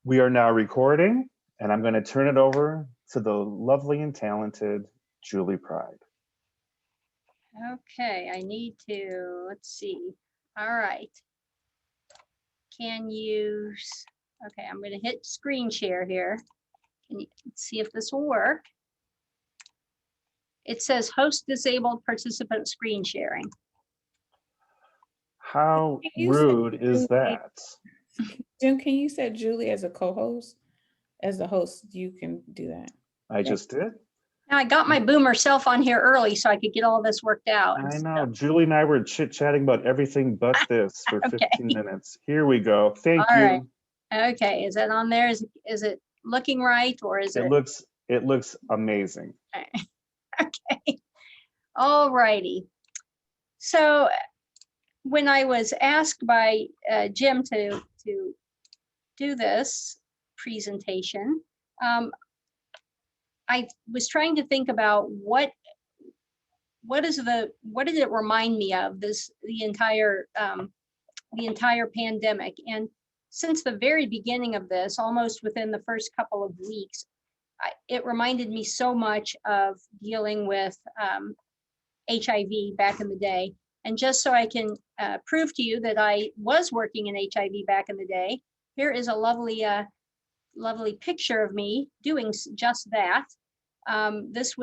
We are now recording, and I'm going to turn it over to the lovely and talented Julie Pryde. Okay, I need to, let's see. All right. Can you, okay, I'm going to hit screen share here. Can you see if this will work? It says host disabled participant screen sharing. How rude is that? Jim, can you set Julie as a co-host? As the host, you can do that. I just did. Now I got my boomer self on here early so I could get all this worked out. I know. Julie and I were chit-chatting about everything but this for Okay. 15 minutes. Here we go. Thank All you. Right. Okay, is that on there? Is it looking right, or is it? It looks amazing. Okay. All righty. So when I was asked by Jim to do this presentation, I was trying to think about what did it remind me of the entire pandemic. And since the very beginning of this, almost within the first couple of weeks, it reminded me so much of dealing with HIV back in the day. And just so I can prove to you that I was working in HIV back in the day, here is a lovely picture of me doing just that. This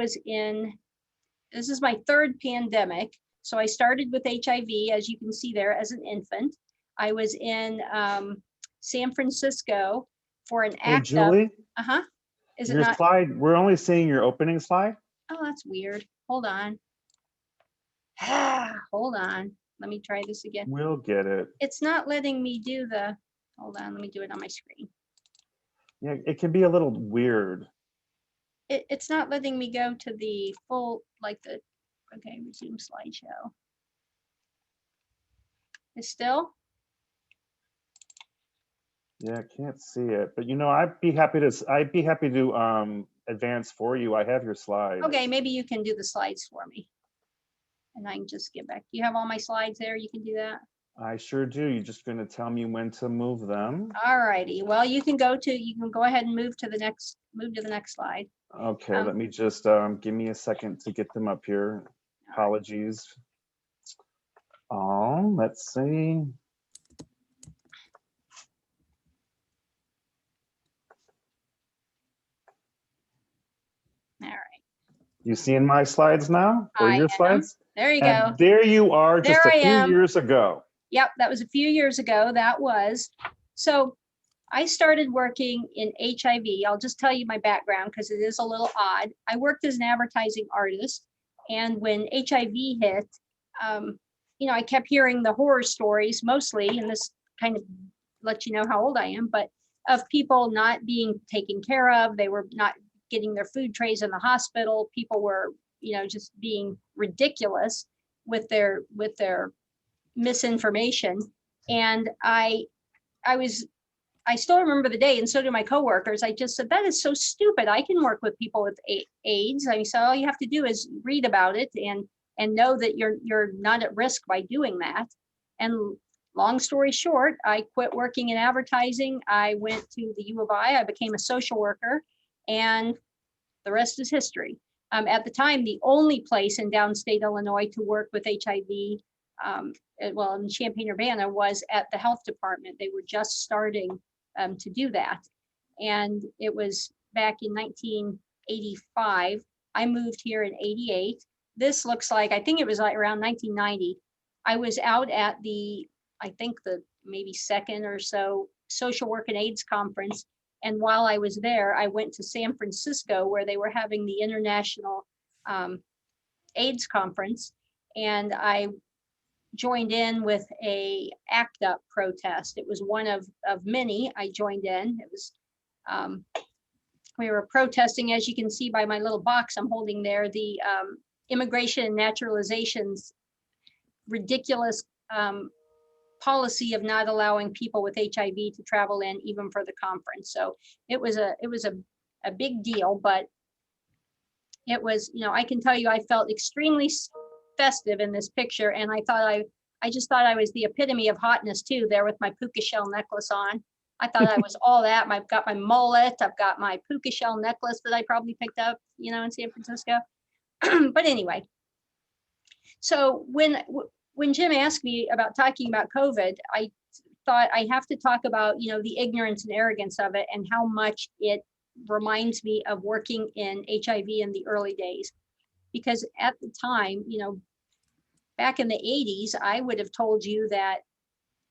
is my third pandemic. So I started with HIV, as you can see there, as an infant. I was in San Francisco for an act. Hey, Julie? Is your it not? Slide, we're only seeing your opening slide. Oh, that's weird. Hold on. Hold on. Let me try this again. We'll get it. It's not letting me do the, hold on, let me do it on my screen. Yeah, it can be a little weird. It's not letting me go to the full, okay, resume slideshow. It's still? Yeah, I can't see it, but I'd be happy to advance for you. I have your slides. Okay, maybe you can do the slides for me. And I can just get back. Do you have all my slides there? You can do that? I sure do. You're just going to tell me when to move them. All righty. Well, you can go ahead and move to the next slide. Okay, let me just give me a second to get them up here. Apologies. Let's see. All right. You seeing my slides now? Or your slides? There you and go. There you are, just there a few years ago. Yep, that was a few years ago. That was. So I started working in HIV. I'll just tell you my background because it is a little odd. I worked as an advertising artist. And when HIV hit, I kept hearing the horror stories mostly, and this kind of lets you know how old I am, but of people not being taken care of. They were not getting their food trays in the hospital. People were, just being ridiculous with their misinformation. And I still remember the day, and so do my coworkers. I just said, that is so stupid. I can work with people with AIDS. I mean, so all you have to do is read about it and know that you're not at risk by doing that. And long story short, I quit working in advertising. I went to the U of I became a social worker, and the rest is history. At the time, the only place in downstate Illinois to work with HIV, in Champaign-Urbana, was at the health department. They were just starting to do that. And it was back in 1985. I moved here in 88. This looks like, I think it was like around 1990. I was out at the maybe second or so social work and AIDS conference. And while I was there, I went to San Francisco where they were having the International AIDS conference. And I joined in with a ACT UP protest. It was one of many I joined in. It was, we were protesting, as you can see by my little box I'm holding there, the immigration and naturalization's ridiculous policy of not allowing people with HIV to travel in even for the conference. So it was a big deal, but it was, I can tell you, I felt extremely festive in this picture. And I just thought I was the epitome of hotness too, there with my puka shell necklace on. I thought I was all that. I've got my mullet. I've got my puka shell necklace that I probably picked up, you know, in San Francisco. But anyway, so when Jim asked me about talking about COVID, I thought I have to talk about, you know, the ignorance and arrogance of it and how much it reminds me of working in HIV in the early days. Because at the time, you know, back in the 80s, I would have told you that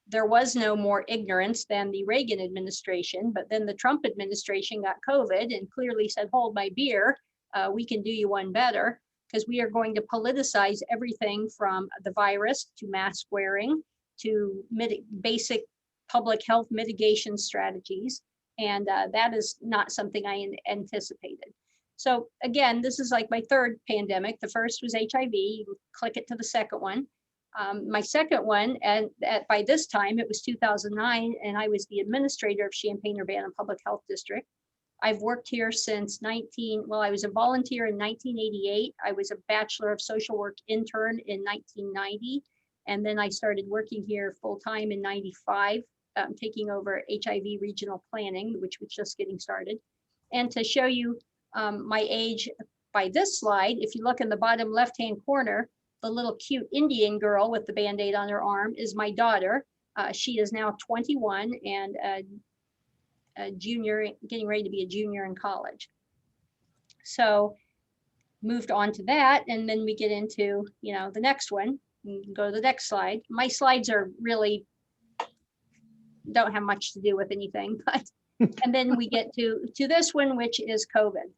there was no more ignorance than the Reagan administration, but then the Trump administration got COVID and clearly said, hold my beer, we can do you one better, because we are going to politicize everything from the virus to mask wearing to basic public health mitigation strategies. And that is not something I anticipated. So again, this is like my third pandemic. The first was HIV. You click it to the second one. My second one, and by this time it was 2009, and I was the administrator of Champaign-Urbana Public Health District. I've worked here since I was a volunteer in 1988. I was a Bachelor of Social Work intern in 1990. And then I started working here full time in 95, taking over HIV regional planning, which was just getting started. And to show you my age by this slide, if you look in the bottom left-hand corner, the little cute Indian girl with the Band-Aid on her arm is my daughter. She is now 21 and a junior, getting ready to be a junior in college. So moved on to that, and then we get into, you know, the next one. You can go to the next slide. My slides are really don't have much to do with anything, but and then we get to this one, which is COVID.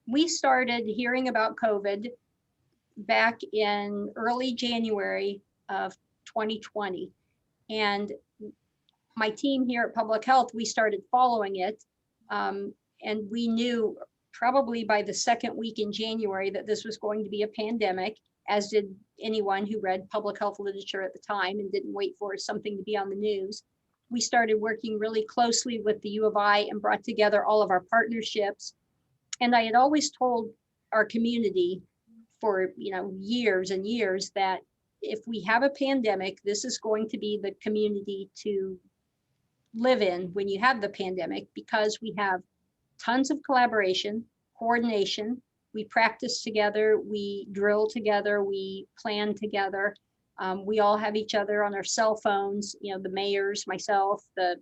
We started hearing about COVID back in early January of 2020. And my team here at Public Health, we started following it. And we knew probably by the second week in January that this was going to be a pandemic, as did anyone who read public health literature at the time and didn't wait for something to be on the news. We started working really closely with the U of I and brought together all of our partnerships. And I had always told our community for, you know, years and years that if we have a pandemic, this is going to be the community to live in when you have the pandemic, because we have tons of collaboration, coordination. We practice together, we drill together, we plan together. We all have each other on our cell phones, you know, the mayors, myself, the,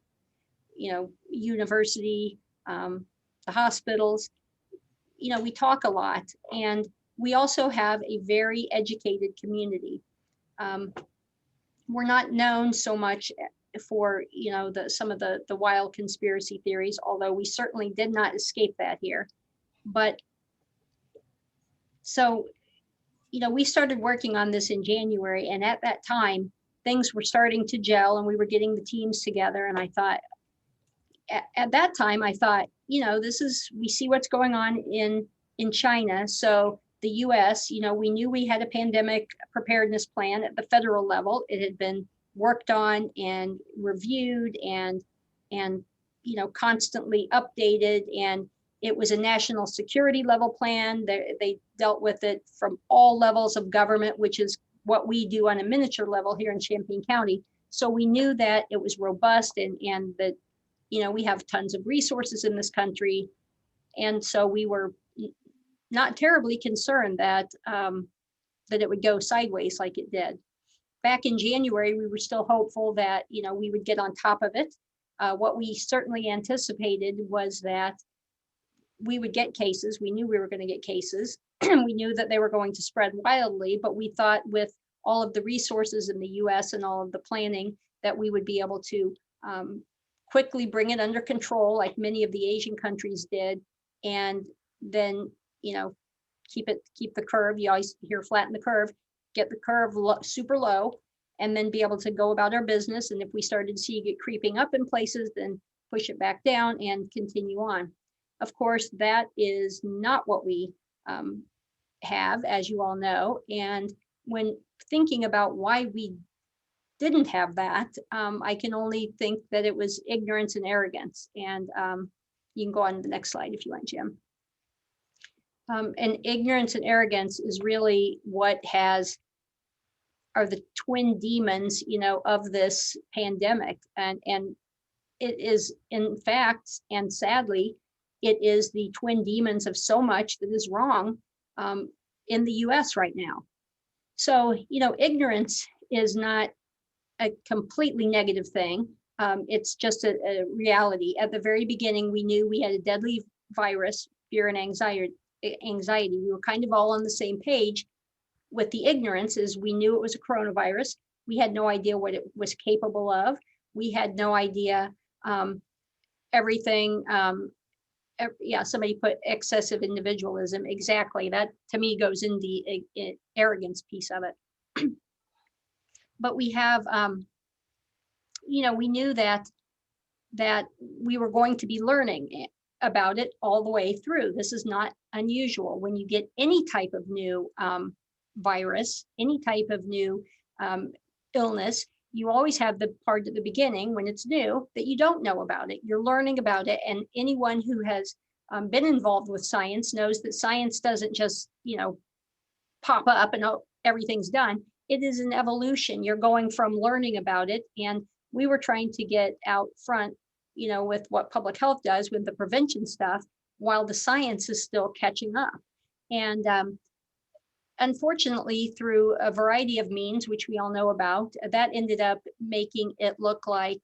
you know, university, the hospitals. You know, we talk a lot, and we also have a very educated community. We're not known so much for, you know, some of the wild conspiracy theories, although we certainly did not escape that here. But so, you know, we started working on this in January, and at that time, things were starting to gel and we were getting the teams together. And I thought, at that time, I thought, you know, we see what's going on in China. So the US, you know, we knew we had a pandemic preparedness plan at the federal level. It had been worked on and reviewed and you know, constantly updated, and it was a national security level plan. They dealt with it from all levels of government, which is what we do on a miniature level here in Champaign County. So we knew that it was robust and that, you know, we have tons of resources in this country. And so we were not terribly concerned that it would go sideways like it did. Back in January, we were still hopeful that, you know, we would get on top of it. What we certainly anticipated was that we would get cases. We knew we were going to get cases. We knew that they were going to spread wildly, but we thought with all of the resources in the US and all of the planning that we would be able to quickly bring it under control, like many of the Asian countries did. And then, you know, keep the curve. You always hear flatten the curve, get the curve super low, and then be able to go about our business. And if we started to see it creeping up in places, then push it back down and continue on. Of course, that is not what we have, as you all know. And when thinking about why we didn't have that, I can only think that it was ignorance and arrogance. And you can go on to the next slide if you want, Jim. And ignorance and arrogance is really what are the twin demons, you know, of this pandemic. And it is, in fact, and sadly, it is the twin demons of so much that is wrong in the US right now. So, ignorance is not a completely negative thing. It's just a reality. At the very beginning, we knew we had a deadly virus, fear and anxiety. We were kind of all on the same page. With the ignorance is we knew it was a coronavirus. We had no idea what it was capable of. We had no idea everything. Somebody put excessive individualism. Exactly. That to me goes in the arrogance piece of it. But we have, we knew that we were going to be learning about it all the way through. This is not unusual. When you get any type of new virus, any type of new illness, you always have the part at the beginning when it's new that you don't know about it. You're learning about it. And anyone who has been involved with science knows that science doesn't just, pop up and everything's done. It is an evolution. You're going from learning about it. And we were trying to get out front, with what public health does with the prevention stuff, while the science is still catching up. And unfortunately, through a variety of means, which we all know about, that ended up making it look like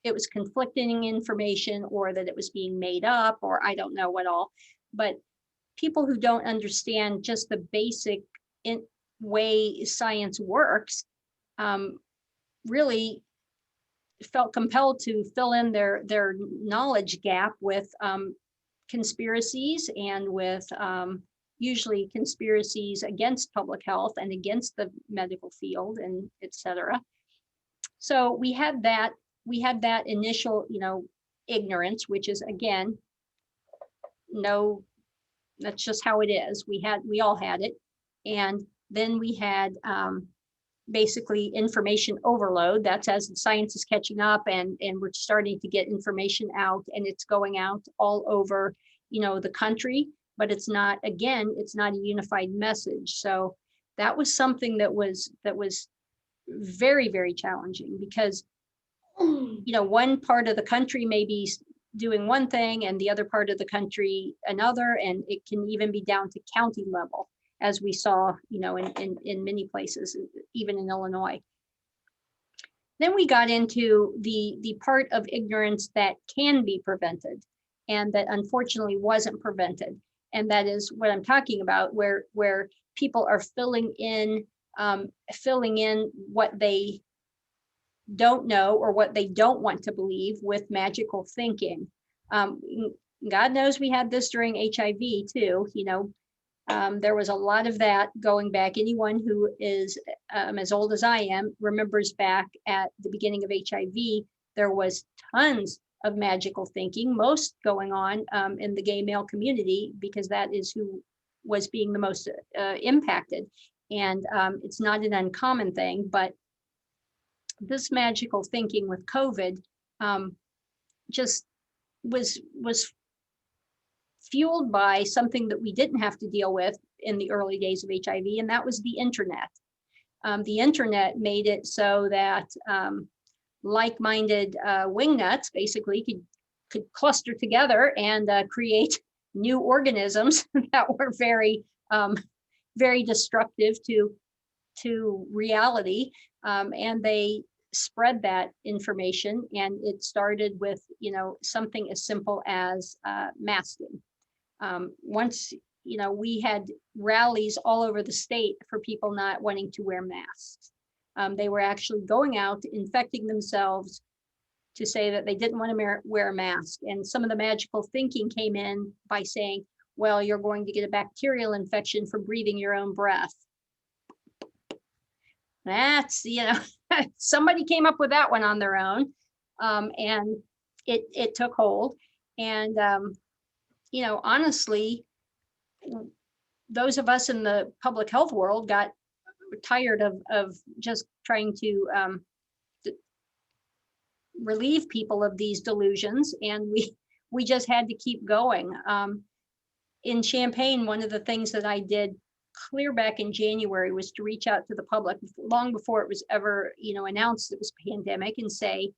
it was conflicting information, or that it was being made up, or I don't know what all. But people who don't understand just the basic way science works really felt compelled to fill in their knowledge gap with conspiracies, and with usually conspiracies against public health and against the medical field, and etc. So we had that initial, ignorance, which is, again, no, that's just how it is. We all had it. And then we had basically information overload. That's as the science is catching up, and we're starting to get information out, and it's going out all over, the country, but it's not a unified message. So that was something that was very, very challenging, because, one part of the country may be doing one thing and the other part of the country another, and it can even be down to county level, as we saw, in many places, even in Illinois. Then we got into the part of ignorance that can be prevented, and that unfortunately wasn't prevented. And that is what I'm talking about, where people are filling in what they don't know, or what they don't want to believe, with magical thinking. God knows we had this during HIV too. There was a lot of that going back. Anyone who is as old as I am remembers back at the beginning of HIV, there was tons of magical thinking, most going on in the gay male community, because that is who was being the most impacted. And it's not an uncommon thing, but this magical thinking with COVID just was fueled by something that we didn't have to deal with in the early days of HIV, and that was the internet. The internet made it so that like-minded wingnuts basically could cluster together and create new organisms that were very, very destructive to reality, and they spread that information. And it started with something as simple as masking. Once we had rallies all over the state for people not wanting to wear masks. They were actually going out, infecting themselves to say that they didn't want to wear a mask. And some of the magical thinking came in by saying, well, you're going to get a bacterial infection from breathing your own breath. That's, somebody came up with that one on their own, and it took hold. And, honestly, those of us in the public health world got tired of just trying to relieve people of these delusions, and we just had to keep going. In Champaign, one of the things that I did clear back in January was to reach out to the public long before it was ever announced it was a pandemic, and say,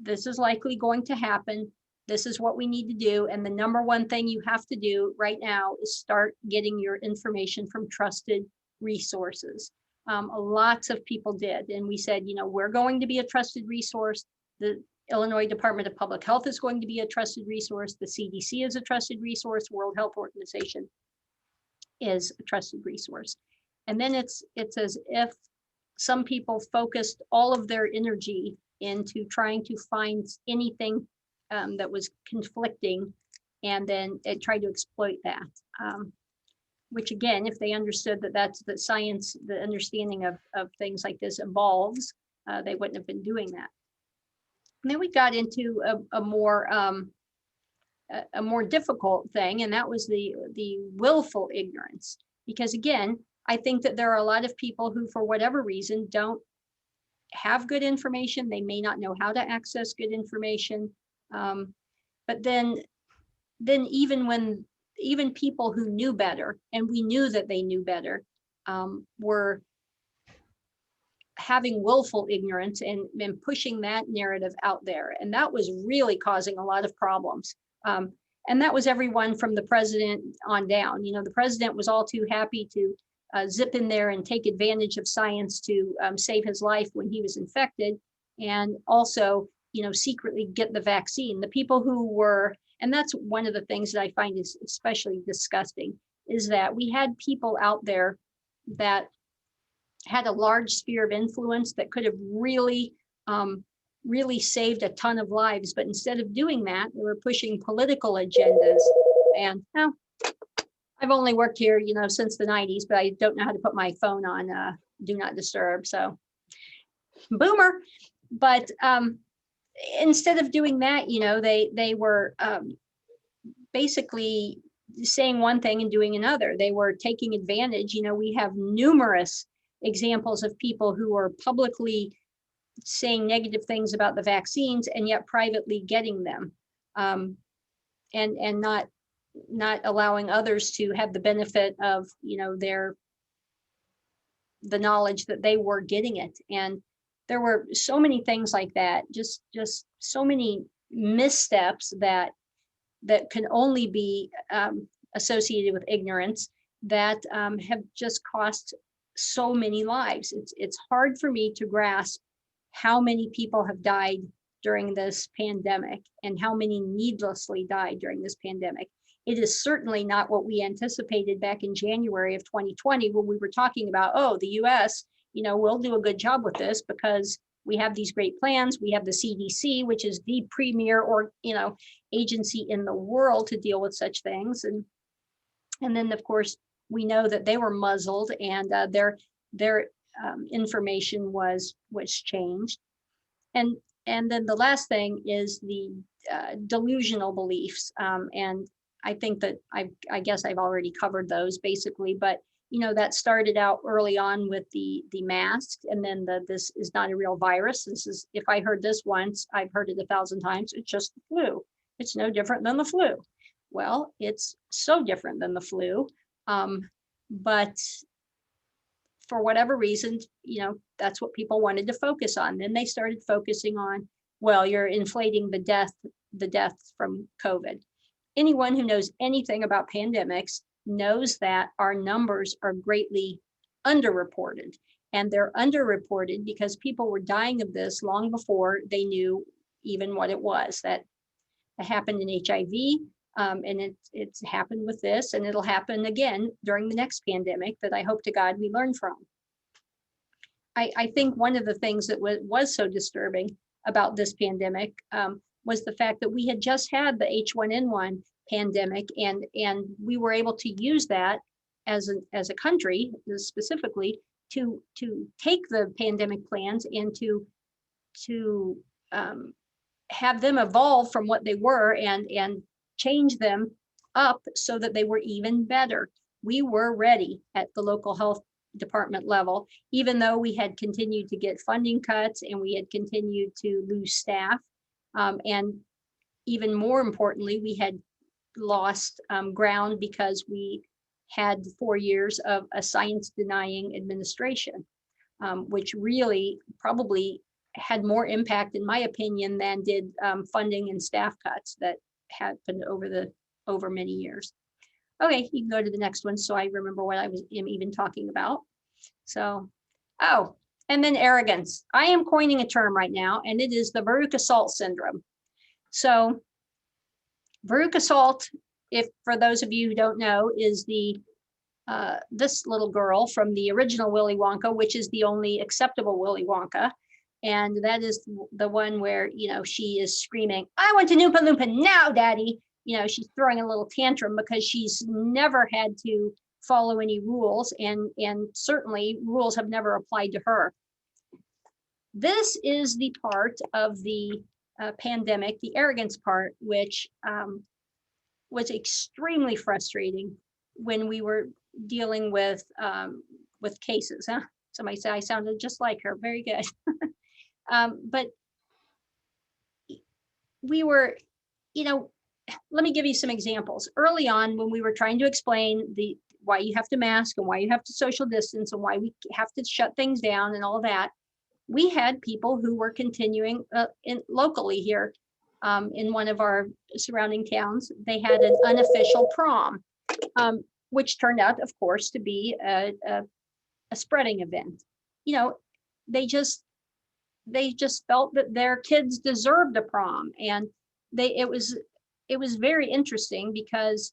this is likely going to happen. This is what we need to do. And the number one thing you have to do right now is start getting your information from trusted resources. Lots of people did. And we said, you know, we're going to be a trusted resource. The Illinois Department of Public Health is going to be a trusted resource. The CDC is a trusted resource. World Health Organization is a trusted resource. And then it's as if some people focused all of their energy into trying to find anything that was conflicting, and then it tried to exploit that. Which again, if they understood that that's the science, the understanding of things like this evolves, they wouldn't have been doing that. And then we got into a more difficult thing, and that was the willful ignorance. Because again, I think that there are a lot of people who, for whatever reason, don't have good information. They may not know how to access good information. But then even people who knew better, and we knew that they knew better, were having willful ignorance and pushing that narrative out there. And that was really causing a lot of problems. And that was everyone from the president on down. You know, the president was all too happy to zip in there and take advantage of science to save his life when he was infected, and also, you know, secretly get the vaccine. The people who were, and that's one of the things that I find is especially disgusting, is that we had people out there that had a large sphere of influence that could have really, really saved a ton of lives. But instead of doing that, they were pushing political agendas. And now, I've only worked here, you know, since the 90s, but I don't know how to put my phone on do not disturb. So boomer. But instead of doing that, you know, they were basically saying one thing and doing another. They were taking advantage. You know, we have numerous examples of people who are publicly saying negative things about the vaccines and yet privately getting them, and not allowing others to have the benefit of, you know, the knowledge that they were getting it. And there were so many things like that, just so many missteps that can only be associated with ignorance, that have just cost so many lives. It's hard for me to grasp how many people have died during this pandemic and how many needlessly died during this pandemic. It is certainly not what we anticipated back in January of 2020, when we were talking about, oh, the US, you know, we'll do a good job with this because we have these great plans. We have the CDC, which is the premier, or, you know, agency in the world to deal with such things. And then, of course, we know that they were muzzled, and their information was changed. And then the last thing is the delusional beliefs. And I think that I guess I've already covered those basically, but you know, that started out early on with the masks, and then this is not a real virus. This is, if I heard this once, I've heard it 1,000 times. It's just the flu. It's no different than the flu. Well, it's so different than the flu. But for whatever reason, you know, that's what people wanted to focus on. Then they started focusing on, well, you're inflating the deaths from COVID. Anyone who knows anything about pandemics knows that our numbers are greatly underreported. And they're underreported because people were dying of this long before they knew even what it was. That happened in HIV, and it's happened with this, and it'll happen again during the next pandemic that I hope to God we learn from. I think one of the things that was so disturbing about this pandemic was the fact that we had just had the H1N1 pandemic, and we were able to use that as a country specifically to take the pandemic plans and to have them evolve from what they were and change them up so that they were even better. We were ready at the local health department level, even though we had continued to get funding cuts and we had continued to lose staff. And even more importantly, we had lost ground because we had 4 years of a science denying administration, which really probably had more impact, in my opinion, than did funding and staff cuts that happened over many years. Okay, you can go to the next one so I remember what I am even talking about. So, oh, and then arrogance. I am coining a term right now, and it is the Baruch assault syndrome. So Baruch assault, if for those of you who don't know, is this little girl from the original Willy Wonka, which is the only acceptable Willy Wonka. And that is the one where, she is screaming, "I want to Oompa Loompa now, Daddy." She's throwing a little tantrum because she's never had to follow any rules, and certainly rules have never applied to her. This is the part of the pandemic, the arrogance part, which was extremely frustrating when we were dealing with cases. Huh? Somebody said I sounded just like her. Very good. But we were, let me give you some examples. Early on, when we were trying to explain why you have to mask and why you have to social distance and why we have to shut things down and all that, we had people who were continuing locally here in one of our surrounding towns. They had an unofficial prom, which turned out, of course, to be a spreading event. They just felt that their kids deserved a prom, and it was very interesting because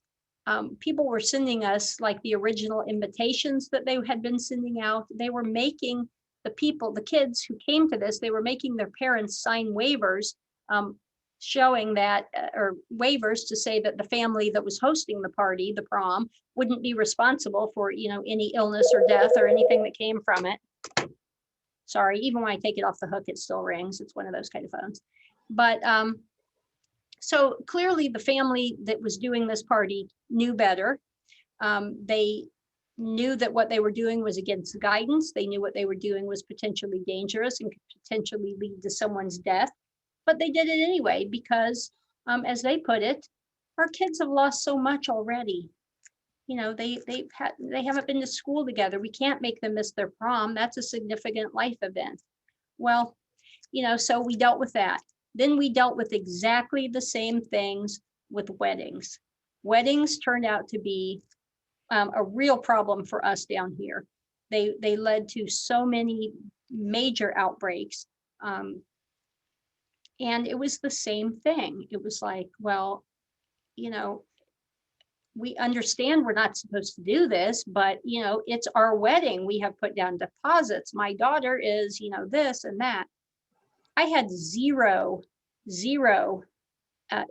people were sending us like the original invitations that they had been sending out. They were making the kids who came to this, they were making their parents sign waivers showing that, or waivers to say that the family that was hosting the party, the prom, wouldn't be responsible for, any illness or death or anything that came from it. Sorry, even when I take it off the hook, it still rings. It's one of those kind of phones. But so clearly the family that was doing this party knew better. They knew that what they were doing was against guidance. They knew what they were doing was potentially dangerous and could potentially lead to someone's death. But they did it anyway because, as they put it, our kids have lost so much already. They haven't been to school together. We can't make them miss their prom. That's a significant life event. Well, so we dealt with that. Then we dealt with exactly the same things with weddings. Weddings turned out to be a real problem for us down here. They led to so many major outbreaks. And it was the same thing. It was like, well, we understand we're not supposed to do this, but it's our wedding. We have put down deposits. My daughter is, this and that. I had zero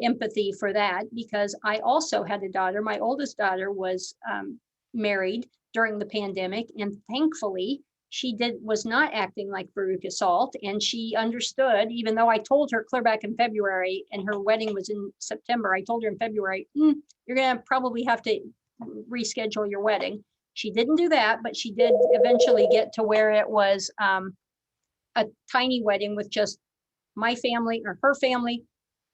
empathy for that because I also had a daughter. My oldest daughter was married during the pandemic, and thankfully she was not acting like Baruch assault, and she understood, even though I told her clear back in February and her wedding was in September. I told her in February, you're gonna probably have to reschedule your wedding. She didn't do that, but she did eventually get to where it was a tiny wedding with just my family or her family,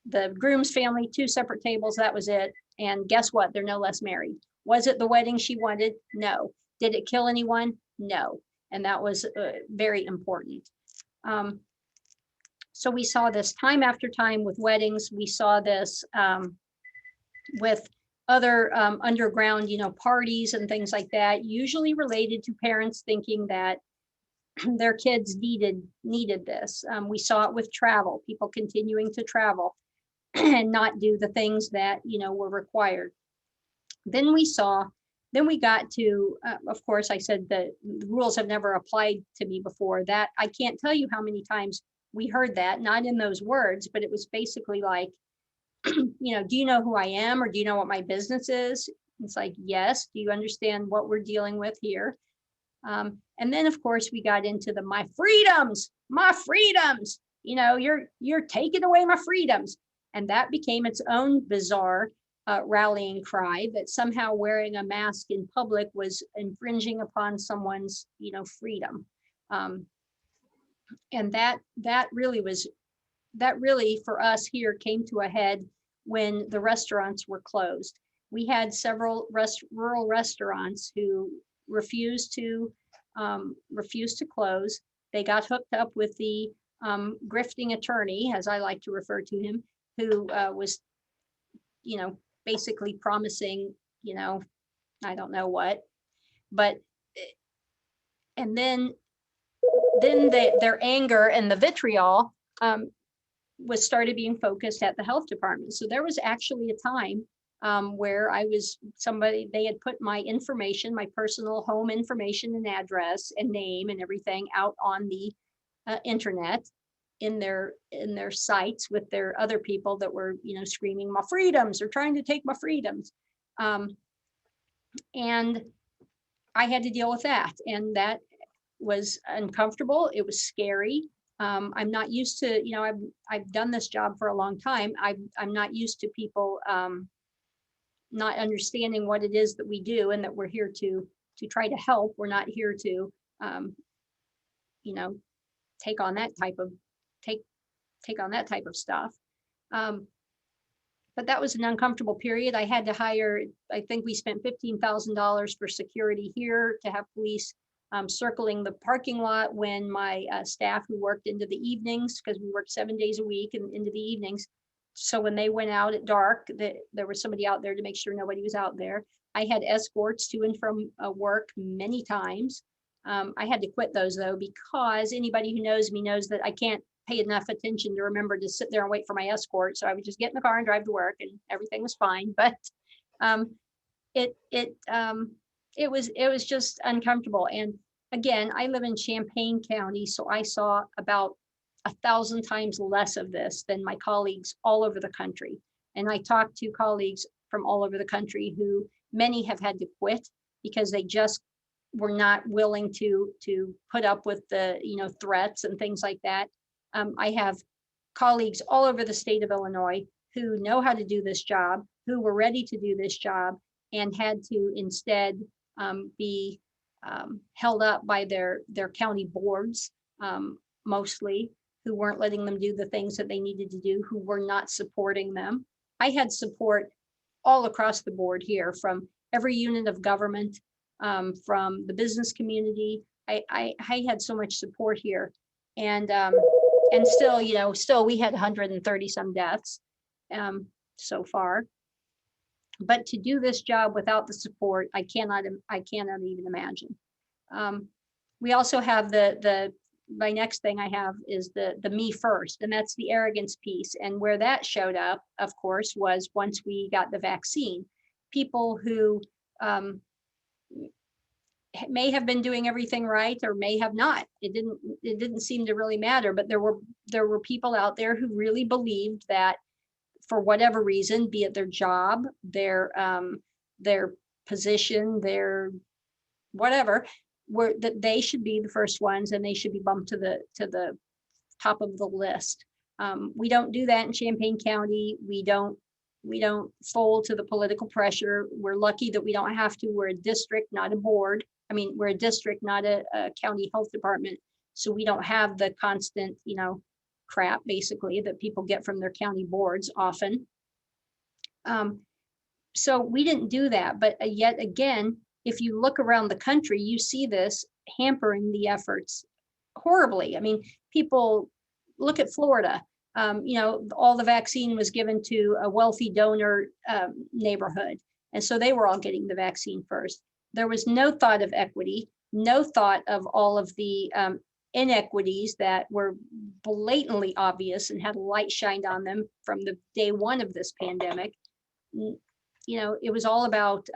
the groom's family, 2 separate tables. That was it. And guess what? They're no less married. Was it the wedding she wanted? No. Did it kill anyone? No. And that was very important. So we saw this time after time with weddings. We saw this with other underground, parties and things like that, usually related to parents thinking that their kids needed this. We saw it with travel, people continuing to travel and not do the things that, were required. Then we got to, of course, I said that the rules have never applied to me before. That I can't tell you how many times we heard that, not in those words, but it was basically like, do you know who I am, or do you know what my business is? It's like, yes. Do you understand what we're dealing with here? And then, of course, we got into my freedoms, you're taking away my freedoms. And that became its own bizarre rallying cry that somehow wearing a mask in public was infringing upon someone's, freedom. And that really for us here came to a head when the restaurants were closed. We had several rural restaurants who refused to close. They got hooked up with the grifting attorney, as I like to refer to him, who was, basically promising, I don't know what, but, and then their anger and the vitriol was started being focused at the health department. So there was actually a time where they had put my information, my personal home information and address and name and everything out on the internet in their sites with their other people that were, screaming, my freedoms, they're trying to take my freedoms. And I had to deal with that. And that was uncomfortable. It was scary. I'm not used to, I've done this job for a long time. I'm not used to people not understanding what it is that we do and that we're here to try to help. We're not here to, take on that type of stuff. But that was an uncomfortable period. I had to hire, I think we spent $15,000 for security here to have police circling the parking lot when my staff who worked into the evenings, because we worked 7 days a week and into the evenings. So when they went out at dark, there was somebody out there to make sure nobody was out there. I had escorts to and from work many times. I had to quit those though, because anybody who knows me knows that I can't pay enough attention to remember to sit there and wait for my escort. So I would just get in the car and drive to work and everything was fine. But it was just uncomfortable. And again, I live in Champaign County, so I saw about 1,000 times less of this than my colleagues all over the country. And I talked to colleagues from all over the country who many have had to quit because they just were not willing to put up with the threats and things like that. I have colleagues all over the state of Illinois who know how to do this job, who were ready to do this job, and had to instead be held up by their county boards, mostly, who weren't letting them do the things that they needed to do, who were not supporting them. I had support all across the board here from every unit of government, from the business community. I had so much support here. And still we had 130 some deaths so far. But to do this job without the support, I cannot even imagine. We also have my next thing I have is the me first, and that's the arrogance piece. And where that showed up, of course, was once we got the vaccine. People who may have been doing everything right or may have not. It didn't seem to really matter, but there were people out there who really believed that for whatever reason, be it their job, their position, their whatever, that they should be the first ones and they should be bumped to the top of the list. We don't do that in Champaign County. We don't fold to the political pressure. We're lucky that we don't have to. We're a district, not a board. I mean, we're a district, not a county health department. So we don't have the constant, crap basically that people get from their county boards often. So we didn't do that. But yet again, if you look around the country, you see this hampering the efforts horribly. I mean, people look at Florida. All the vaccine was given to a wealthy donor neighborhood. And so they were all getting the vaccine first. There was no thought of equity, no thought of all of the inequities that were blatantly obvious and had a light shined on them from the day one of this pandemic. It was all about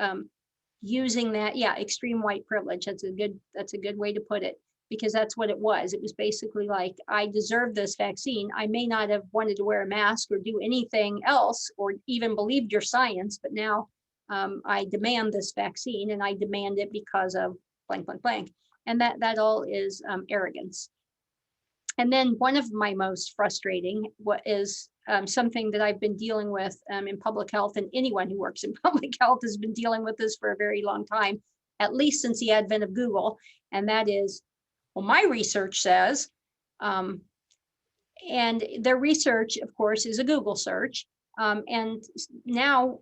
using that, extreme white privilege. That's a good way to put it, because that's what it was. It was basically like, I deserve this vaccine. I may not have wanted to wear a mask or do anything else or even believed your science, but now I demand this vaccine, and I demand it because of blank, blank, blank. And that all is arrogance. And then one of my most frustrating is something that I've been dealing with in public health, and anyone who works in public health has been dealing with this for a very long time, at least since the advent of Google. And that is, well, my research says, and their research, of course, is a Google search. And now,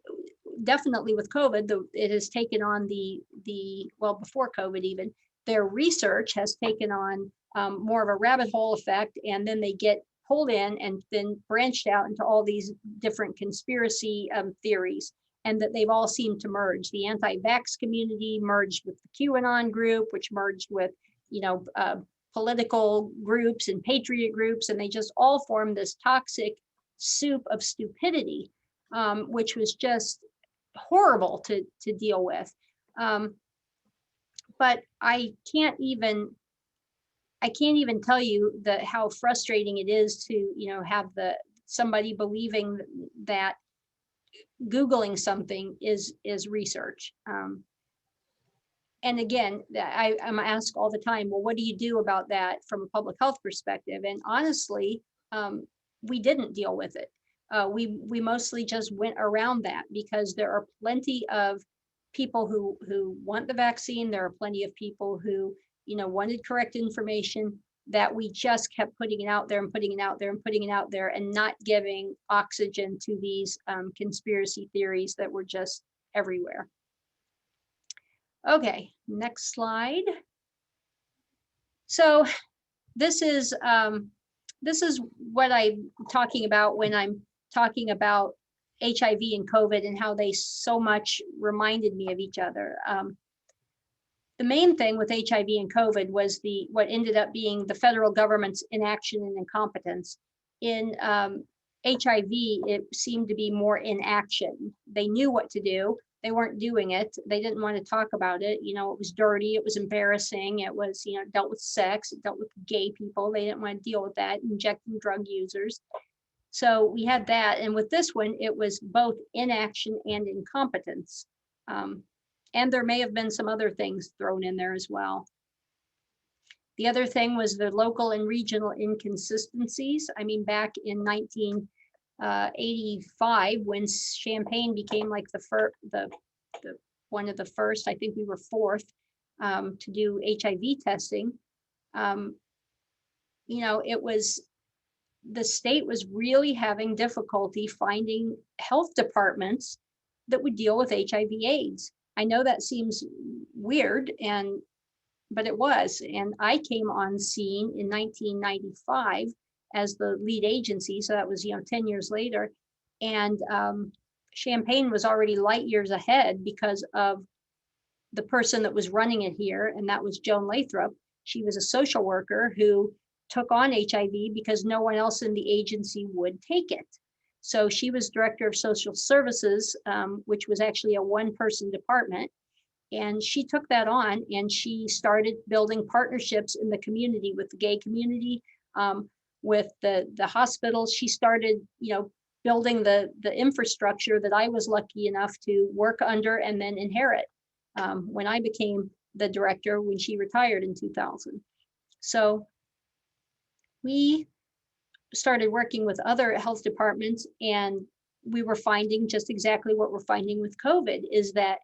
definitely with COVID, it has taken on well, before COVID even, their research has taken on more of a rabbit hole effect, and then they get pulled in and then branched out into all these different conspiracy theories, and that they've all seemed to merge. The anti-vax community merged with the QAnon group, which merged with, political groups and patriot groups, and they just all formed this toxic soup of stupidity, which was just horrible to deal with. But I can't even tell you how frustrating it is to, have somebody believing that Googling something is research. And again, I'm asked all the time, well, what do you do about that from a public health perspective? And honestly, we didn't deal with it. We mostly just went around that, because there are plenty of people who want the vaccine. There are plenty of people who, wanted correct information, that we just kept putting it out there and putting it out there and putting it out there, and not giving oxygen to these conspiracy theories that were just everywhere. Okay, next slide. So this is what I'm talking about when I'm talking about HIV and COVID and how they so much reminded me of each other. The main thing with HIV and COVID was what ended up being the federal government's inaction and incompetence. In HIV, it seemed to be more inaction. They knew what to do. They weren't doing it. They didn't want to talk about it. It was dirty. It was embarrassing. It was, dealt with sex. It dealt with gay people. They didn't want to deal with that, injecting drug users. So we had that. And with this one, it was both inaction and incompetence. And there may have been some other things thrown in there as well. The other thing was the local and regional inconsistencies. I mean, back in 1985, when Champaign became like the one of the first, I think we were fourth to do HIV testing. The state was really having difficulty finding health departments that would deal with HIV AIDS. I know that seems weird, but it was. And I came on scene in 1995 as the lead agency. So that was, 10 years later. And Champaign was already light years ahead because of the person that was running it here. And that was Joan Lathrop. She was a social worker who took on HIV because no one else in the agency would take it. So she was director of social services, which was actually a one-person department. And she took that on, and she started building partnerships in the community with the gay community, with the hospitals. She started, building the infrastructure that I was lucky enough to work under and then inherit when I became the director when she retired in 2000. So we started working with other health departments, and we were finding just exactly what we're finding with COVID, is that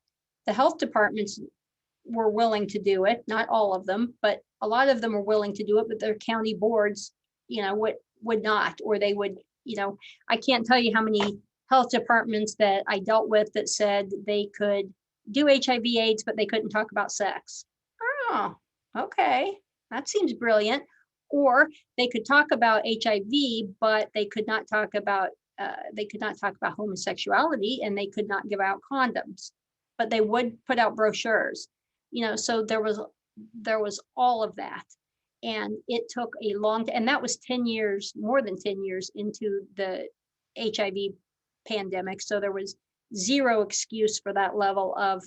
the health departments were willing to do it, not all of them, but a lot of them were willing to do it, but their county boards, would not, or they would, I can't tell you how many health departments that I dealt with that said they could do HIV AIDS, but they couldn't talk about sex. Oh, okay, that seems brilliant. Or they could talk about HIV, but they could not talk about homosexuality, and they could not give out condoms, but they would put out brochures. So there was all of that, and it took a long and that was 10 years, more than 10 years into the HIV pandemic. So there was zero excuse for that level of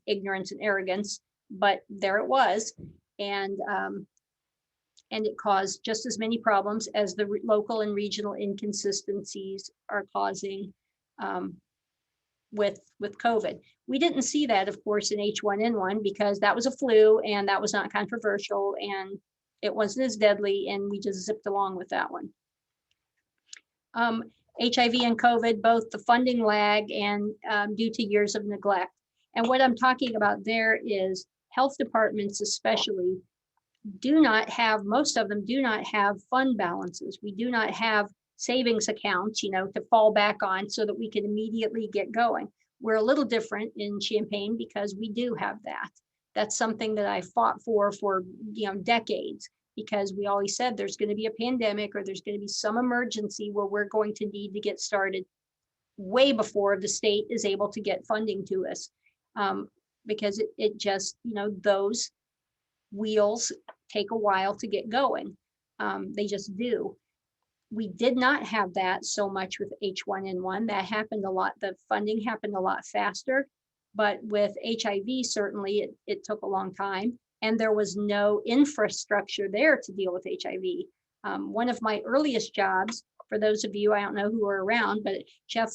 ignorance and arrogance, but there it was, and it caused just as many problems as the local and regional inconsistencies are causing with COVID. We didn't see that, of course, in H1N1 because that was a flu and that was not controversial and it wasn't as deadly, and we just zipped along with that one. HIV and COVID, both the funding lag and due to years of neglect. And what I'm talking about there is health departments especially most of them do not have fund balances. We do not have savings accounts, to fall back on so that we can immediately get going. We're a little different in Champaign because we do have that. That's something that I fought for decades, because we always said there's going to be a pandemic or there's going to be some emergency where we're going to need to get started way before the state is able to get funding to us. Because it just, those wheels take a while to get going. They just do. We did not have that so much with H1N1. That happened a lot. The funding happened a lot faster, but with HIV, certainly it took a long time, and there was no infrastructure there to deal with HIV. One of my earliest jobs, for those of you, I don't know who are around, but Jeff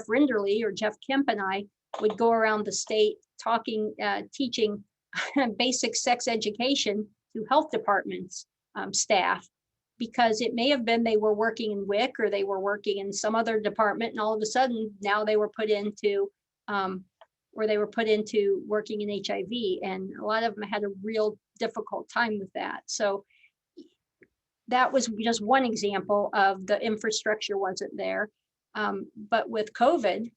Rinderly or Jeff Kemp and I would go around the state talking, teaching basic sex education to health departments staff, because it may have been they were working in WIC or they were working in some other department, and all of a sudden now they were put into working in HIV, and a lot of them had a real difficult time with that. So that was just one example of the infrastructure wasn't there. But with COVID,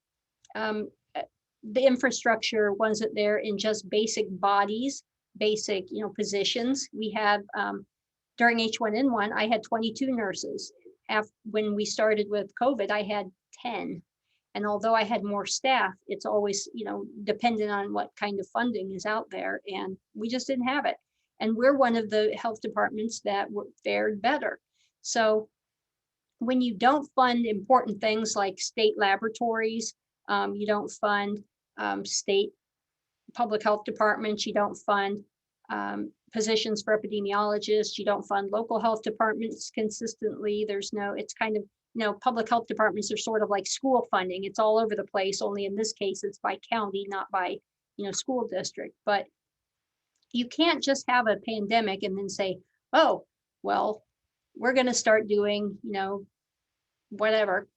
the infrastructure wasn't there in just basic bodies, basic, positions. We had, during H1N1, I had 22 nurses. When we started with COVID, I had 10. And although I had more staff, it's always, dependent on what kind of funding is out there. And we just didn't have it. And we're one of the health departments that fared better. So when you don't fund important things like state laboratories, you don't fund state public health departments, you don't fund positions for epidemiologists, you don't fund local health departments consistently. It's kind of, public health departments are sort of like school funding. It's all over the place, only in this case, it's by county, not by, school district. But you can't just have a pandemic and then say, oh, well, we're going to start doing, whatever,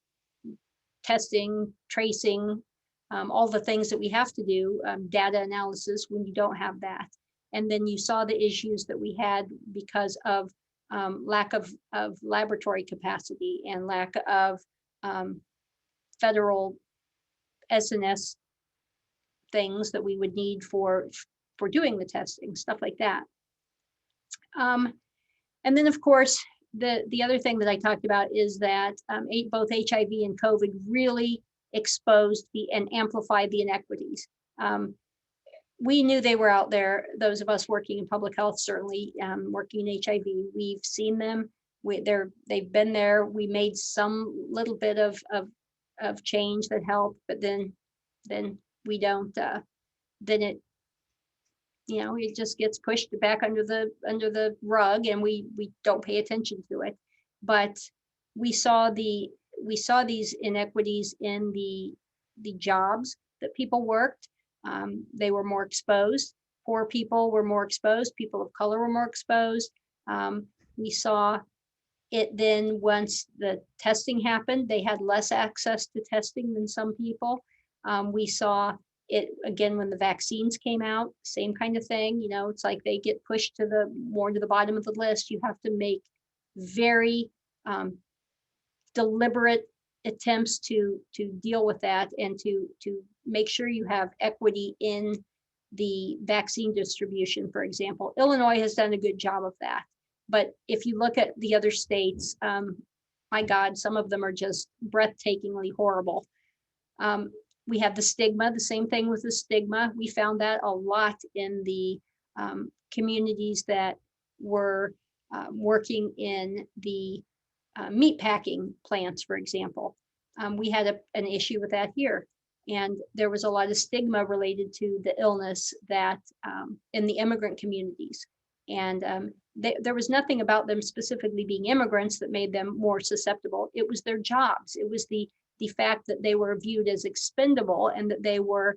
testing, tracing, all the things that we have to do, data analysis, when you don't have that. And then you saw the issues that we had because of lack of laboratory capacity and lack of federal SNS things that we would need for doing the testing, stuff like that. And then, of course, the other thing that I talked about is that both HIV and COVID really exposed and amplified the inequities. We knew they were out there. Those of us working in public health, certainly working in HIV, we've seen them. They've been there. We made some little bit of change that helped, but then we don't. Then it just gets pushed back under the rug, and we don't pay attention to it. But we saw these inequities in the jobs that people worked. They were more exposed. Poor people were more exposed. People of color were more exposed. We saw it then once the testing happened, they had less access to testing than some people. We saw it again when the vaccines came out, same kind of thing. It's like they get pushed more to the bottom of the list. You have to make very deliberate attempts to deal with that and to make sure you have equity in the vaccine distribution. For example, Illinois has done a good job of that. But if you look at the other states, my God, some of them are just breathtakingly horrible. We have the stigma, the same thing with the stigma. We found that a lot in the communities that were working in the meat packing plants, for example. We had an issue with that here. And there was a lot of stigma related to the illness that in the immigrant communities. And there was nothing about them specifically being immigrants that made them more susceptible. It was their jobs. It was the fact that they were viewed as expendable and that they were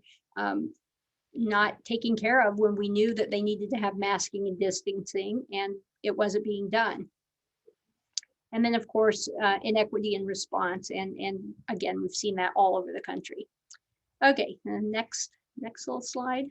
not taken care of when we knew that they needed to have masking and distancing, and it wasn't being done. And then, of course, inequity in response. And again, we've seen that all over the country. Okay, and next little slide.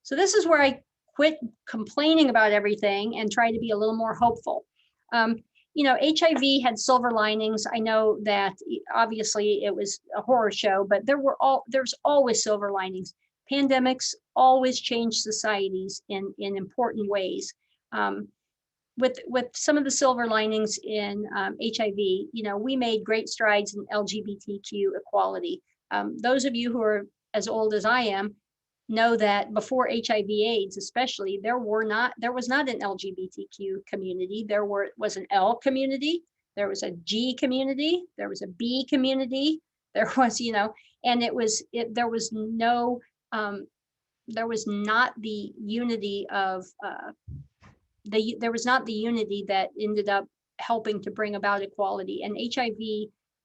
So this is where I quit complaining about everything and try to be a little more hopeful. HIV had silver linings. I know that obviously it was a horror show, but there's always silver linings. pandemics always change societies in important ways. With some of the silver linings in HIV, we made great strides in LGBTQ equality. Those of you who are as old as I am know that before HIV AIDS, especially, there was not an LGBTQ community. There was an L community, there was a G community, there was a B community, there was, and there was not the unity of there was not the unity that ended up helping to bring about equality. And HIV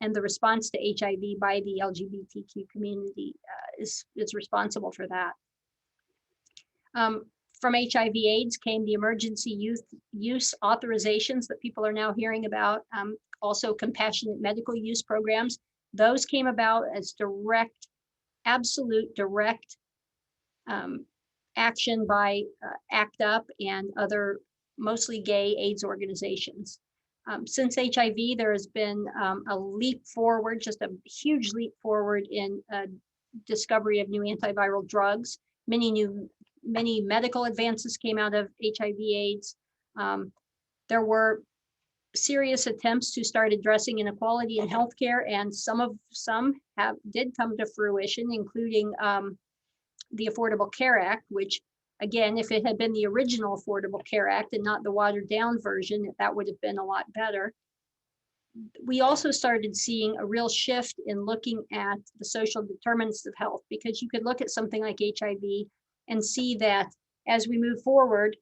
and the response to HIV by the LGBTQ community is responsible for that. From HIV AIDS came the emergency use authorizations that people are now hearing about. Also compassionate medical use programs. Those came about as absolute direct action by ACT UP and other mostly gay AIDS organizations. Since HIV, there has been a leap forward, just a huge leap forward in discovery of new antiviral drugs. Many medical advances came out of HIV AIDS. There were serious attempts to start addressing inequality in healthcare, and some did come to fruition, including the Affordable Care Act, which, again, if it had been the original Affordable Care Act and not the watered down version, that would have been a lot better. We also started seeing a real shift in looking at the social determinants of health, because you could look at something like HIV and see that as we move forward,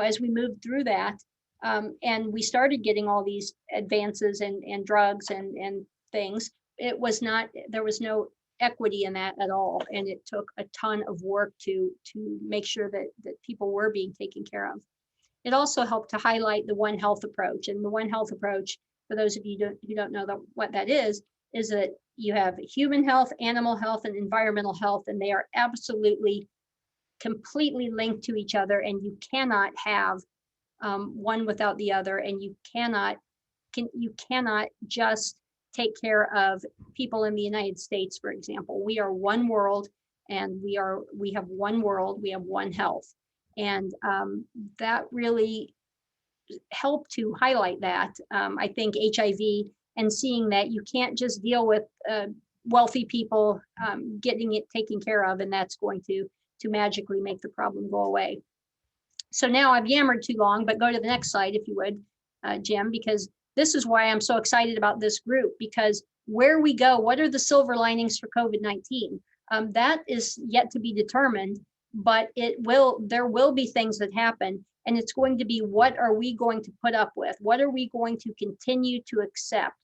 as we moved through that, and we started getting all these advances and drugs and things, there was no equity in that at all. And it took a ton of work to make sure that people were being taken care of. It also helped to highlight the One Health approach. And the One Health approach, for those of you who don't know what that is that you have human health, animal health, and environmental health, and they are absolutely completely linked to each other, and you cannot have one without the other, and you cannot just take care of people in the United States, for example. We are one world, and we have one world, we have one health. And that really helped to highlight that. I think HIV, and seeing that you can't just deal with wealthy people getting it taken care of, and that's going to magically make the problem go away. So now I've yammered too long, but go to the next slide if you would, Jim, because this is why I'm so excited about this group, because where we go, what are the silver linings for COVID-19? That is yet to be determined, but there will be things that happen, and it's going to be, what are we going to put up with? What are we going to continue to accept?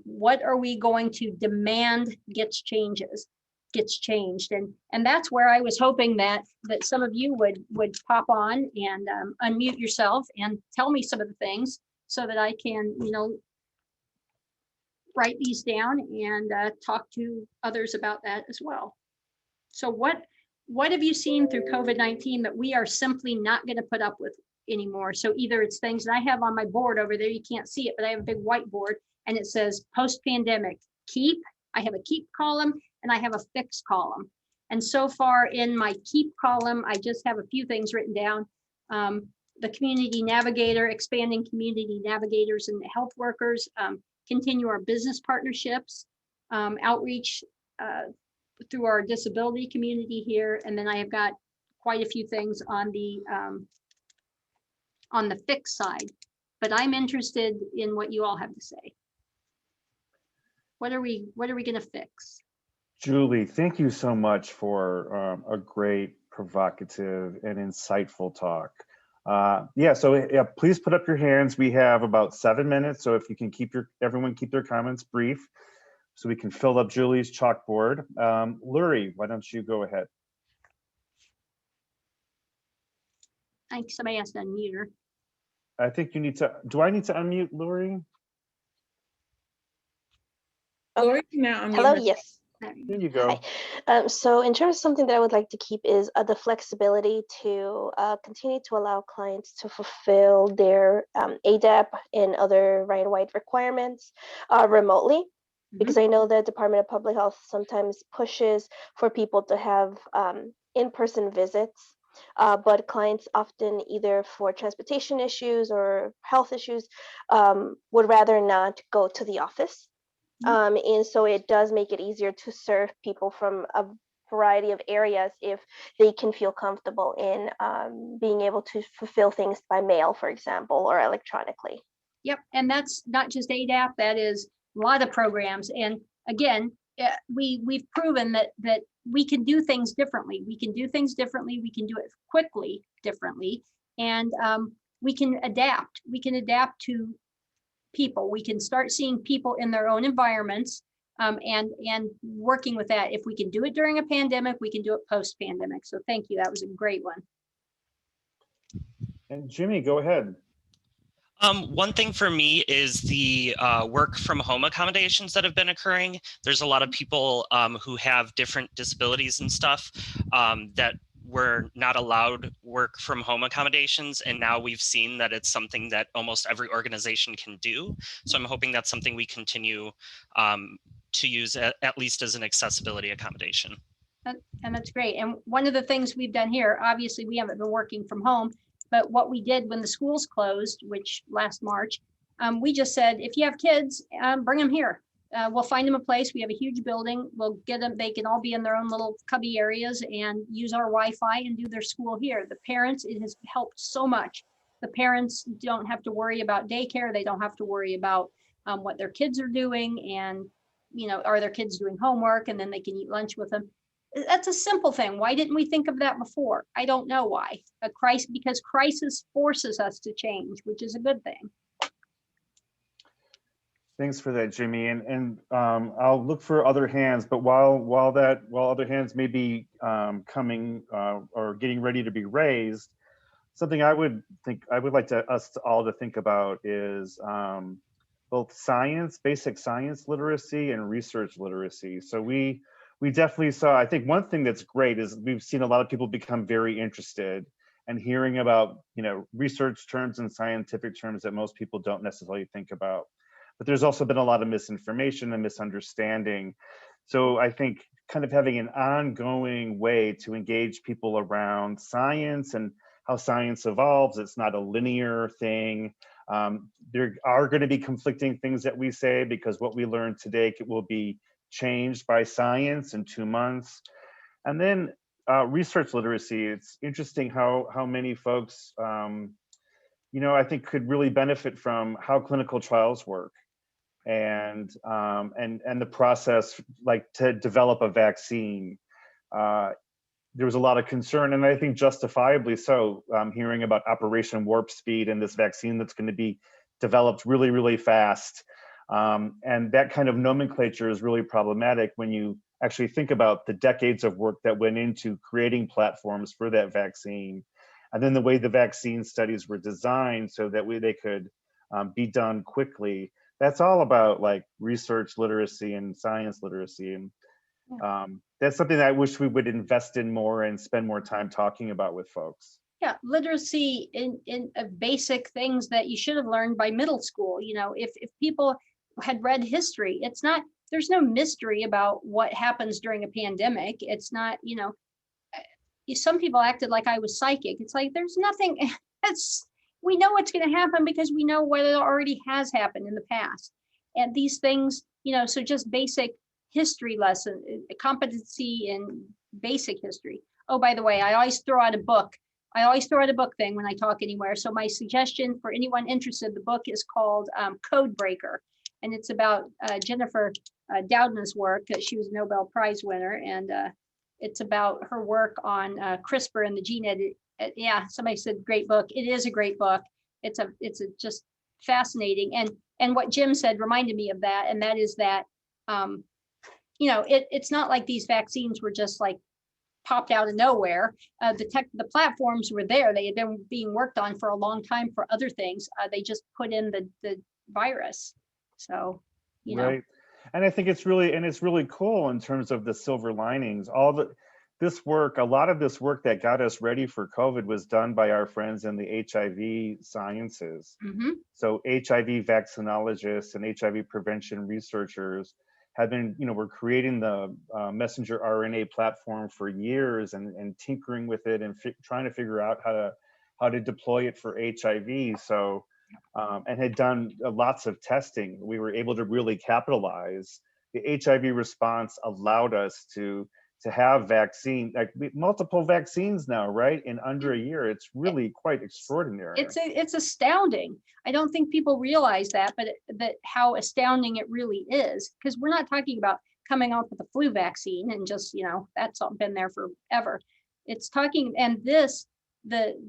What are we going to demand gets changed? And that's where I was hoping that some of you would pop on and unmute yourself and tell me some of the things, so that I can, write these down and talk to others about that as well. So what have you seen through COVID-19 that we are simply not going to put up with anymore? So either it's things that I have on my board over there, you can't see it, but I have a big whiteboard, and it says post-pandemic keep. I have a keep column and I have a fix column. And so far in my keep column, I just have a few things written down. The community navigator, expanding community navigators and health workers, continue our business partnerships, outreach through our disability community here. And then I have got quite a few things on the fix side, but I'm interested in what you all have to say. What are we going to fix? Julie, thank you so much for a great, provocative, and insightful talk. So please put up your hands. We have about 7 minutes, so if you can everyone keep their comments brief, so we can fill up Julie's chalkboard. Lurie, why don't you go ahead? I think somebody has to unmute her. I think you need to. Do I need to unmute Lurie? Lori, now unmute Hello, her. yes. There you go. Hi. So in terms of something that I would like to keep is the flexibility to continue to allow clients to fulfill their ADAP and other right-wide requirements remotely. because I know the Department of Public Health sometimes pushes for people to have in-person visits, but clients often, either for transportation issues or health issues, would rather not go to the office. And so it does make it easier to serve people from a variety of areas if they can feel comfortable in being able to fulfill things by mail, for example, or electronically. Yep, and that's not just ADAP, that is a lot of programs. And again, we've proven that we can do things differently. We can do things differently. We can do it quickly differently, and we can adapt. We can adapt to people. We can start seeing people in their own environments, and working with that. If we can do it during a pandemic, we can do it post-pandemic. So thank you. That was a great one. And Jimmy, go ahead. One thing for me is the work from home accommodations that have been occurring. There's a lot of people who have different disabilities and stuff that were not allowed work from home accommodations. And now we've seen that it's something that almost every organization can do. So I'm hoping that's something we continue to use at least as an accessibility accommodation. And that's great. And one of the things we've done here, obviously we haven't been working from home, but what we did when the schools closed, which last March, we just said, if you have kids, bring them here. We'll find them a place. We have a huge building. We'll get them. They can all be in their own little cubby areas and use our Wi-Fi and do their school here. The parents, it has helped so much. The parents don't have to worry about daycare. They don't have to worry about what their kids are doing, and are their kids doing homework, and then they can eat lunch with them. That's a simple thing. Why didn't we think of that before? I don't know why. Because crisis forces us to change, which is a good thing. Thanks for that, Jimmy. And I'll look for other hands. But while other hands may be coming or getting ready to be raised, something I would like us all to think about is both basic science literacy and research literacy. So we definitely saw, I think one thing that's great is we've seen a lot of people become very interested and hearing about, research terms and scientific terms that most people don't necessarily think about. But there's also been a lot of misinformation and misunderstanding. So I think kind of having an ongoing way to engage people around science and how science evolves, it's not a linear thing. There are going to be conflicting things that we say because what we learn today will be changed by science in 2 months. And then research literacy, it's interesting how many folks, I think could really benefit from how clinical trials work and the process, like to develop a vaccine. There was a lot of concern, and I think justifiably so, hearing about Operation Warp Speed and this vaccine that's going to be developed really, really fast. And that kind of nomenclature is really problematic when you actually think about the decades of work that went into creating platforms for that vaccine. And then the way the vaccine studies were designed so that they could be done quickly. That's all about like research literacy and science literacy. And that's something that I wish we would invest in more and spend more time talking about with folks. Yeah, literacy in basic things that you should have learned by middle school. If people had read history, there's no mystery about what happens during a pandemic. It's not, some people acted like I was psychic. It's like, there's nothing, we know what's going to happen because we know what already has happened in the past. And these things, so just basic history lesson, competency in basic history. Oh, by the way, I always throw out a book. I always throw out a book thing when I talk anywhere. So my suggestion for anyone interested, the book is called Code Breaker. And it's about Jennifer Doudna's work. She was a Nobel Prize winner. And it's about her work on CRISPR and the gene edit. Yeah, somebody said great book. It is a great book. It's just fascinating. And what Jim said reminded me of that. And that is that, it's not like these vaccines were just like popped out of nowhere. The platforms were there. They had been being worked on for a long time for other things. They just put in the virus. So, Right. And I think it's really cool in terms of the silver linings. A lot of this work that got us ready for COVID was done by our friends in the HIV sciences. Mm-hmm. So HIV vaccinologists and HIV prevention researchers have been, we're creating the messenger RNA platform for years and tinkering with it and trying to figure out how to deploy it for HIV. So, and had done lots of testing. We were able to really capitalize. The HIV response allowed us to have vaccine, like multiple vaccines now, right? In under a year. It's really quite extraordinary. It's astounding. I don't think people realize that, but that how astounding it really is, because we're not talking about coming up with a flu vaccine and just, that's all been there forever. It's talking, and the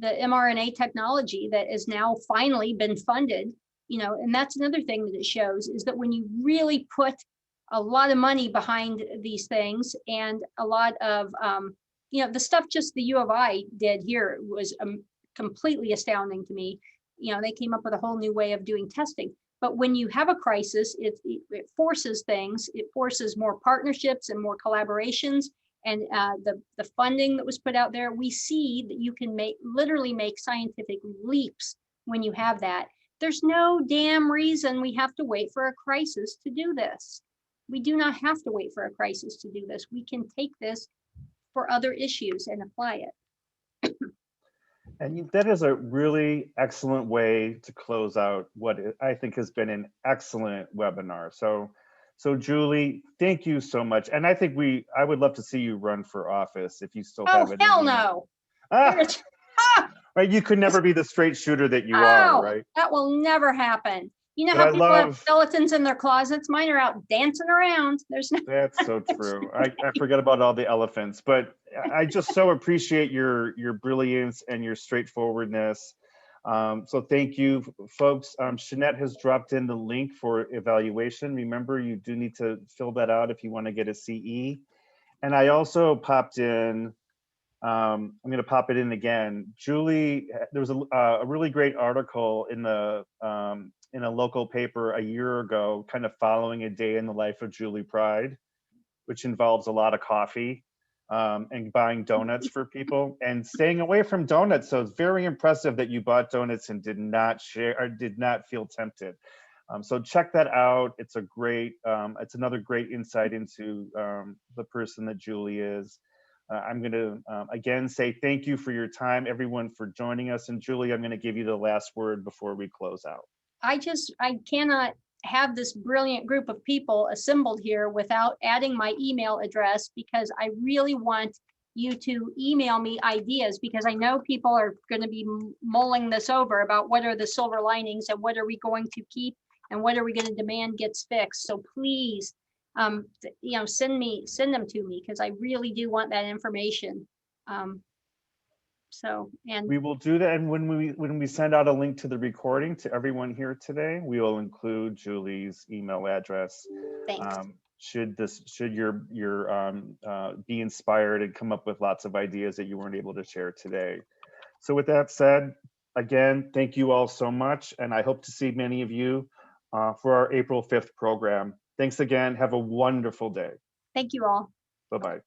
mRNA technology that has now finally been funded, and that's another thing that it shows, is that when you really put a lot of money behind these things and a lot of, the stuff just the U of I did here was completely astounding to me. They came up with a whole new way of doing testing. But when you have a crisis, it forces things. It forces more partnerships and more collaborations. And the funding that was put out there, we see that you can literally make scientific leaps when you have that. There's no damn reason we have to wait for a crisis to do this. We do not have to wait for a crisis to do this. We can take this for other issues and apply it. And that is a really excellent way to close out what I think has been an excellent webinar. So Julie, thank you so much. And I think I would love to see you run for office if you still have it. Oh, hell no. Right, you could never be the straight shooter that you are, right? That will never happen. You know But how people have skeletons in their closets? Mine are out dancing around. There's no. That's so true. I forget about all the elephants, but I just so appreciate your brilliance and your straightforwardness. So thank you, folks. Shanette has dropped in the link for evaluation. Remember, you do need to fill that out if you want to get a CE. And I also popped in, I'm going to pop it in again. Julie, there was a really great article in a local paper a year ago, kind of following a day in the life of Julie Pryde, which involves a lot of coffee and buying donuts for people and staying away from donuts. So it's very impressive that you bought donuts and did not share or did not feel tempted. So check that out. It's it's another great insight into the person that Julie is. I'm going to again say thank you for your time, everyone, for joining us. And Julie, I'm going to give you the last word before we close out. I cannot have this brilliant group of people assembled here without adding my email address, because I really want you to email me ideas, because I know people are going to be mulling this over about what are the silver linings and what are we going to keep and what are we going to demand gets fixed. So please, send them to me, because I really do want that information. And we will do that. And when we send out a link to the recording to everyone here today, we will include Julie's email address. Thanks. Should your be inspired and come up with lots of ideas that you weren't able to share today. So with that said, again, thank you all so much. And I hope to see many of you for our April 5th program. Thanks again. Have a wonderful day. Thank you all. Bye-bye.